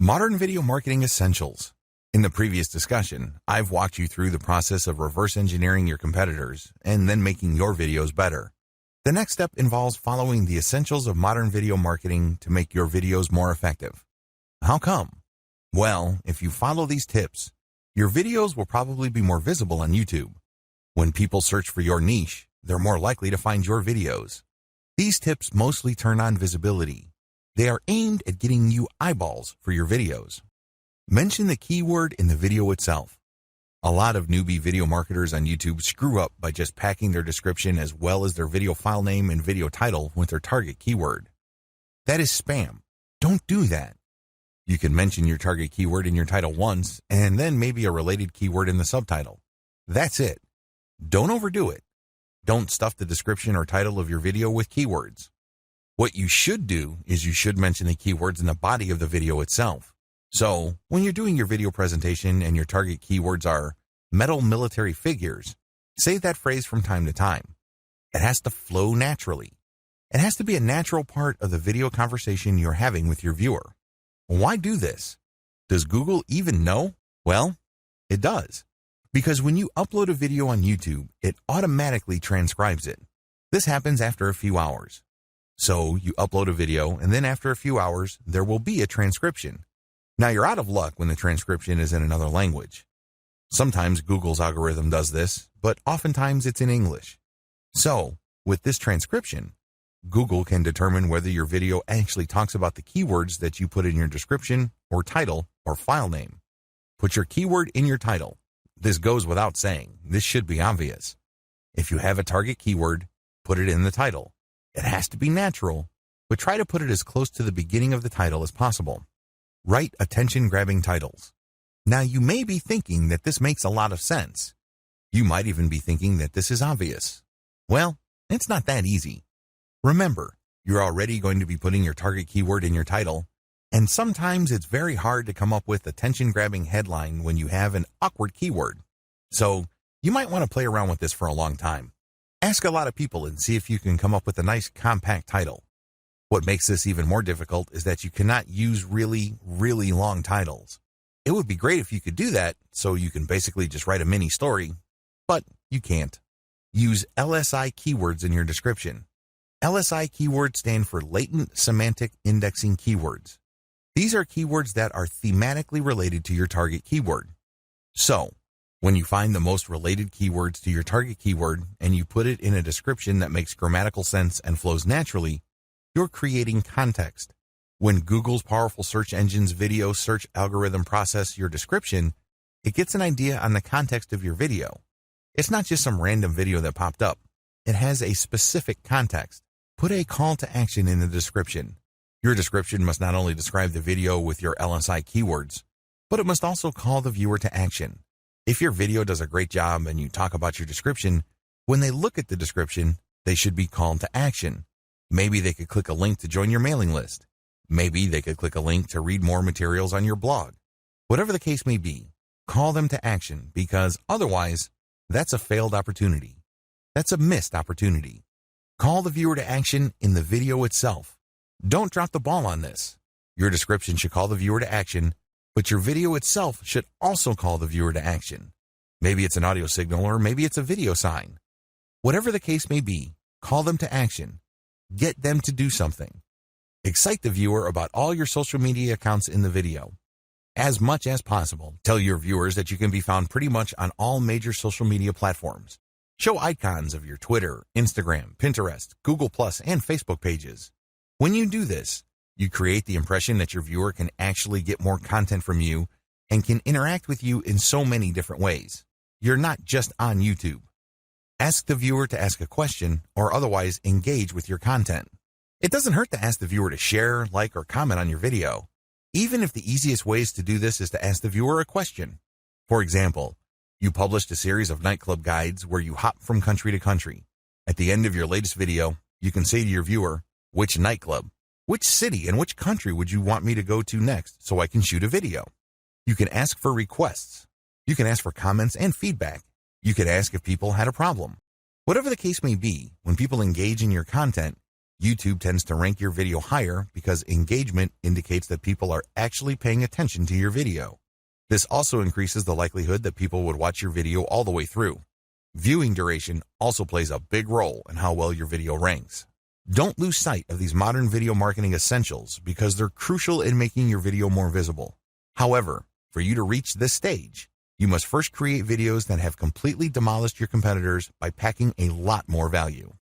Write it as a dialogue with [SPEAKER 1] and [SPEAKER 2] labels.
[SPEAKER 1] Modern Video Marketing Essentials. In the previous discussion, I've walked you through the process of reverse engineering your competitors and then making your videos better. The next step involves following the essentials of modern video marketing to make your videos more effective. How come? Well, if you follow these tips, your videos will probably be more visible on YouTube. When people search for your niche, they're more likely to find your videos. These tips mostly turn on visibility. They are aimed at getting you eyeballs for your videos. Mention the keyword in the video itself. A lot of newbie video marketers on YouTube screw up by just packing their description as well as their video file name and video title with their target keyword. That is spam. Don't do that. You can mention your target keyword in your title once and then maybe a related keyword in the subtitle. That's it. Don't overdo it. Don't stuff the description or title of your video with keywords. What you should do is you should mention the keywords in the body of the video itself. So, when you're doing your video presentation and your target keywords are metal military figures, say that phrase from time to time. It has to flow naturally. It has to be a natural part of the video conversation you're having with your viewer. Why do this? Does Google even know? Well, it does. Because when you upload a video on YouTube, it automatically transcribes it. This happens after a few hours. So, you upload a video, and then after a few hours, there will be a transcription. Now, you're out of luck when the transcription is in another language. Sometimes Google's algorithm does this, but oftentimes it's in English. So, with this transcription, Google can determine whether your video actually talks about the keywords that you put in your description or title or file name. Put your keyword in your title. This goes without saying. This should be obvious. If you have a target keyword, put it in the title. It has to be natural, but try to put it as close to the beginning of the title as possible. Write attention-grabbing titles. Now, you may be thinking that this makes a lot of sense. You might even be thinking that this is obvious. Well, it's not that easy. Remember, you're already going to be putting your target keyword in your title, and sometimes it's very hard to come up with attention-grabbing headline when you have an awkward keyword. So, you might want to play around with this for a long time. Ask a lot of people and see if you can come up with a nice compact title. What makes this even more difficult is that you cannot use really, really long titles. It would be great if you could do that, so you can basically just write a mini story, but you can't. Use LSI keywords in your description. LSI keywords stand for Latent Semantic Indexing Keywords. These are keywords that are thematically related to your target keyword. So, when you find the most related keywords to your target keyword and you put it in a description that makes grammatical sense and flows naturally, you're creating context. When Google's powerful search engine's video search algorithm processes your description, it gets an idea on the context of your video. It's not just some random video that popped up. It has a specific context. Put a call to action in the description. Your description must not only describe the video with your LSI keywords, but it must also call the viewer to action. If your video does a great job and you talk about your description, when they look at the description, they should be called to action. Maybe they could click a link to join your mailing list. Maybe they could click a link to read more materials on your blog. Whatever the case may be, call them to action because otherwise, that's a failed opportunity. That's a missed opportunity. Call the viewer to action in the video itself. Don't drop the ball on this. Your description should call the viewer to action, but your video itself should also call the viewer to action. Maybe it's an audio signal or maybe it's a video sign. Whatever the case may be, call them to action. Get them to do something. Excite the viewer about all your social media accounts in the video. As much as possible, tell your viewers that you can be found pretty much on all major social media platforms. Show icons of your Twitter, Instagram, Pinterest, Google+, and Facebook pages. When you do this, you create the impression that your viewer can actually get more content from you and can interact with you in so many different ways. You're not just on YouTube. Ask the viewer to ask a question or otherwise engage with your content. It doesn't hurt to ask the viewer to share, like, or comment on your video. Even if the easiest ways to do this is to ask the viewer a question. For example, you published a series of nightclub guides where you hop from country to country. At the end of your latest video, you can say to your viewer, which nightclub, which city, and which country would you want me to go to next so I can shoot a video? You can ask for requests. You can ask for comments and feedback. You could ask if people had a problem. Whatever the case may be, when people engage in your content, YouTube tends to rank your video higher because engagement indicates that people are actually paying attention to your video. This also increases the likelihood that people would watch your video all the way through. Viewing duration also plays a big role in how well your video ranks. Don't lose sight of these modern video marketing essentials because they're crucial in making your video more visible. However, for you to reach this stage, you must first create videos that have completely demolished your competitors by packing a lot more value.